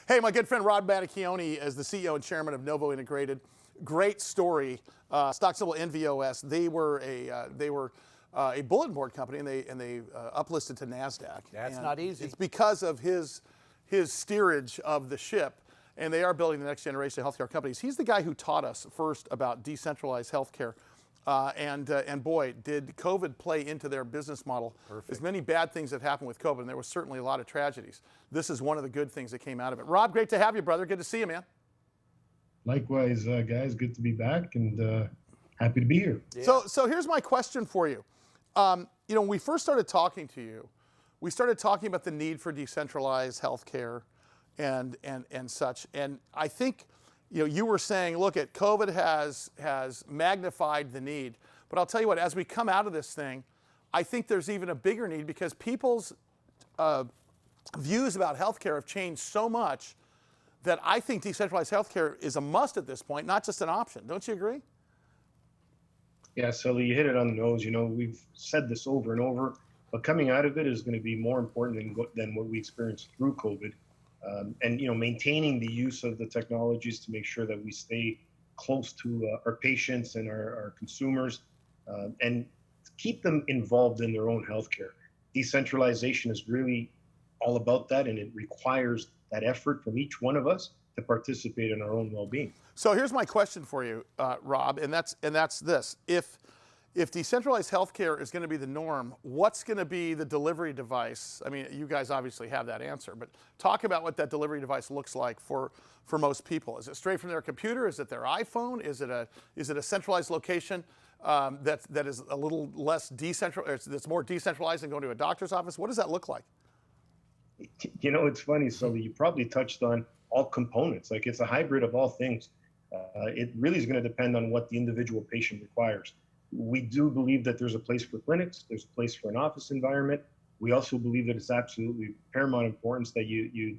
Hey, my good friend Rob Mattacchione is the CEO and chairman of Novo Integrated. Great story. Stock symbol NVOS. They were a bulletin board company, and they uplisted to Nasdaq. That's not easy. It's because of his steerage of the ship, and they are building the next generation of healthcare companies. He's the guy who taught us first about decentralized healthcare. And boy, did COVID play into their business model. Perfect. There's many bad things that happened with COVID, and there was certainly a lot of tragedies. This is one of the good things that came out of it. Rob, great to have you, brother. Good to see you, man. Likewise, guys. Good to be back, and happy to be here. Yeah. So here's my question for you. When we first started talking to you, we started talking about the need for decentralized healthcare and such. And I think you were saying, look, COVID has magnified the need. But I'll tell you what, as we come out of this thing, I think there's even a bigger need because people's views about healthcare have changed so much that I think decentralized healthcare is a must at this point, not just an option. Don't you agree? Yeah, Sully, you hit it on the nose. We've said this over and over, but coming out of it is going to be more important than what we experienced through COVID. And maintaining the use of the technologies to make sure that we stay close to our patients and our consumers, and keep them involved in their own healthcare. Decentralization is really all about that, and it requires that effort from each one of us to participate in our own well-being. So here's my question for you, Rob, and that's this: If decentralized healthcare is going to be the norm, what's going to be the delivery device? I mean, you guys obviously have that answer, but talk about what that delivery device looks like for most people. Is it straight from their computer? Is it their iPhone? Is it a centralized location that is a little less decentralized, that's more decentralized than going to a doctor's office? What does that look like? It's funny, Sully, you probably touched on all components. Like, it's a hybrid of all things. It really is going to depend on what the individual patient requires. We do believe that there's a place for clinics, there's a place for an office environment. We also believe that it's absolutely paramount importance that you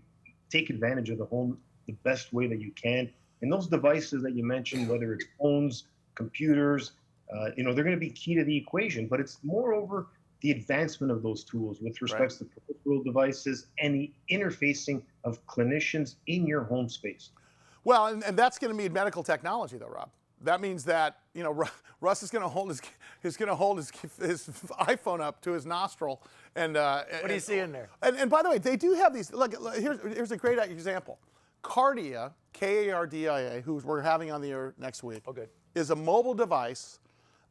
take advantage of the home the best way that you can. And those devices that you mentioned, whether it's phones, computers, they're going to be key to the equation, but it's moreover the advancement of those tools with respect to peripheral devices and the interfacing of clinicians in your home space. Well, and that's going to need medical technology, though, Rob. That means that Russ is going to hold his iPhone up to his nostril, and what do you see in there? And by the way, they do have these. Look, here's a great example. Kardia, Kardia, who we're having on the air next week, is a mobile device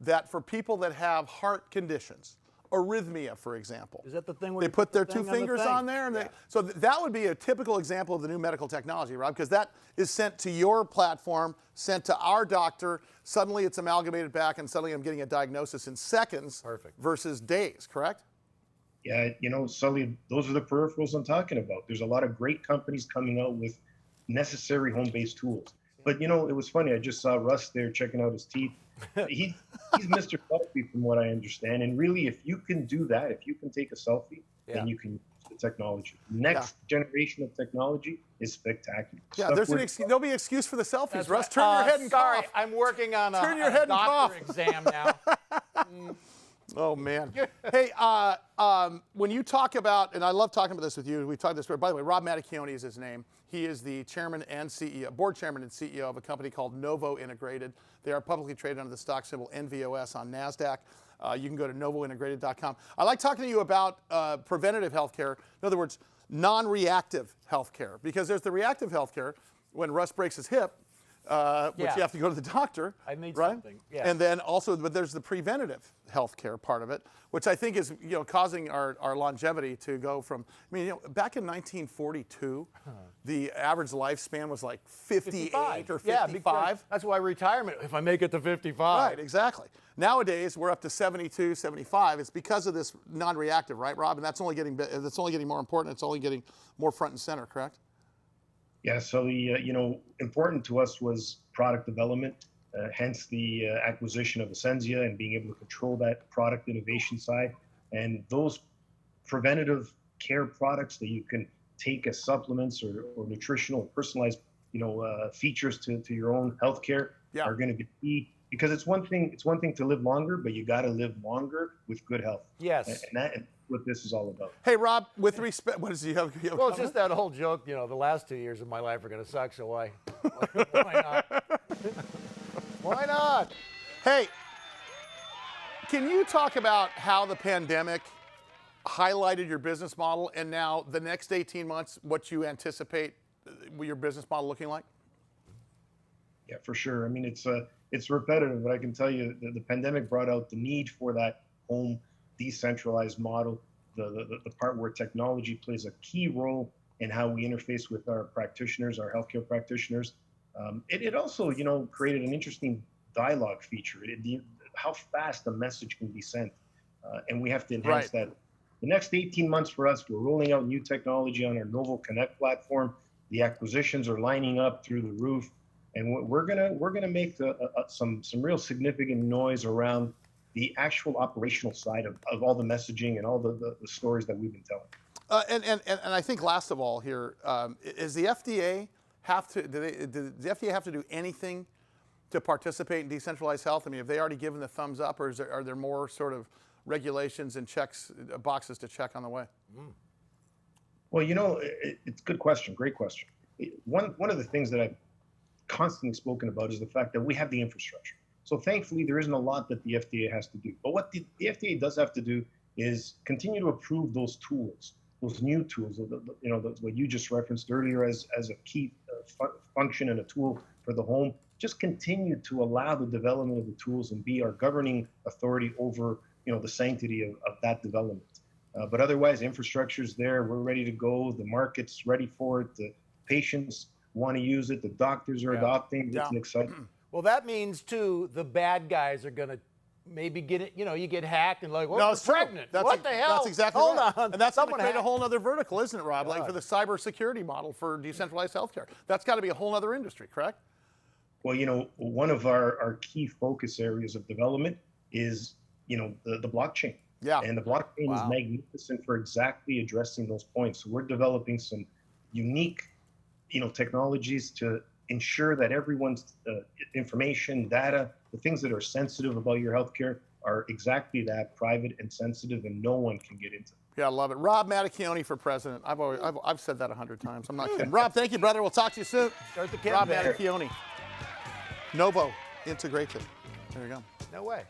that for people that have heart conditions. Arrhythmia, for example. Is that the thing where they put their two fingers on there? And so that would be a typical example of the new medical technology, Rob, because that is sent to your platform, sent to our doctor. Suddenly it's amalgamated back, and suddenly I'm getting a diagnosis in seconds versus days, correct? Yeah, Sully, those are the peripherals I'm talking about. There's a lot of great companies coming out with necessary home-based tools. But, it was funny. I just saw Russ there checking out his teeth. He's Mr. Selfie from what I understand. And really, if you can do that, if you can take a selfie, then you can use the technology. Next generation of technology is spectacular. Yeah, there'll be an excuse for the selfies. That's Russ, right. turn your head and sorry, cough. I'm working on turn your head and doctor cough. exam now. Oh, man. Hey, when you talk about, and I love talking about this with you, we've talked this, by the way, Rob Mattacchione is his name. He is the chairman and CEO, board chairman and CEO of a company called Novo Integrated. They are publicly traded under the stock symbol NVOS on Nasdaq. You can go to novointegrated.com. I like talking to you about preventative healthcare. In other words, non-reactive healthcare, because there's the reactive healthcare when Russ breaks his hip, which you have to go to the doctor. I need right? something. Yeah. And then also, but there's the preventative healthcare part of it, which I think is causing our longevity to go from. I mean, back in 1942, the average lifespan was like 58 or 55. Yeah, that's why retirement. If I make it to 55. Right, exactly. Nowadays we're up to 72, 75. It's because of this non-reactive, right, Rob? And that's only getting more important. It's only getting more front and center, correct? Yeah, so important to us was product development, hence the acquisition of Ascensia and being able to control that product innovation side. And those preventative care products that you can take as supplements or nutritional, personalized, features to your own healthcare are going to be key. Because it's one thing to live longer, but you got to live longer with good health. Yes. And what this is all about. Hey, Rob, with respect, what does you have? Well, it's just that whole joke, you know, the last 2 years of my life are going to suck, so why not? Why not? Hey, can you talk about how the pandemic highlighted your business model, and now the next 18 months, what you anticipate your business model looking like? Yeah, for sure. I mean, it's repetitive, but I can tell you the pandemic brought out the need for that home decentralized model, the part where technology plays a key role in how we interface with our practitioners, our healthcare practitioners. It also, you know, created an interesting dialogue feature. How fast a message can be sent, and we have to enhance that. The next 18 months for us, we're rolling out new technology on our Novo Connect platform. The acquisitions are lining up through the roof, and we're gonna make some real significant noise around the actual operational side of all the messaging and all the stories that we've been telling. And I think last of all here, is the FDA have to? Does the FDA have to do anything to participate in decentralized health? I mean, have they already given the thumbs up, or are there more sort of regulations and checks, boxes to check on the way? Well, you know, it's a good question, great question. One of the things that I've constantly spoken about is the fact that we have the infrastructure. So thankfully, there isn't a lot that the FDA has to do. But what the FDA does have to do is continue to approve those tools, those new tools, you know, what you just referenced earlier as a key function and a tool for the home. Just continue to allow the development of the tools and be our governing authority over, you know, the sanctity of that development. But otherwise, infrastructure's there. We're ready to go. The market's ready for it. The patients want to use it. The doctors are adopting. It's exciting. Well, that means, too, the bad guys are going to maybe get it. You know, you get hacked and like, well, no, it's pregnant. What the hell? That's exactly Hold right. on. And that's going to create a whole other vertical, isn't it, Rob? God. Like for the cybersecurity model for decentralized healthcare. That's got to be a whole other industry, correct? Well, you know, one of our key focus areas of development is, you know, the blockchain. Yeah. And the blockchain is magnificent for exactly addressing those points. So we're developing some unique, you know, technologies to ensure that everyone's information, data, the things that are sensitive about your healthcare are exactly that, private and sensitive, and no one can get into. Yeah, I love it. Rob Mattacchione for president. I've said that 100 times. I'm not kidding. Rob, thank you, brother. We'll talk to you soon. Start the Rob Mattacchione. Novo integrated. There you go. No way.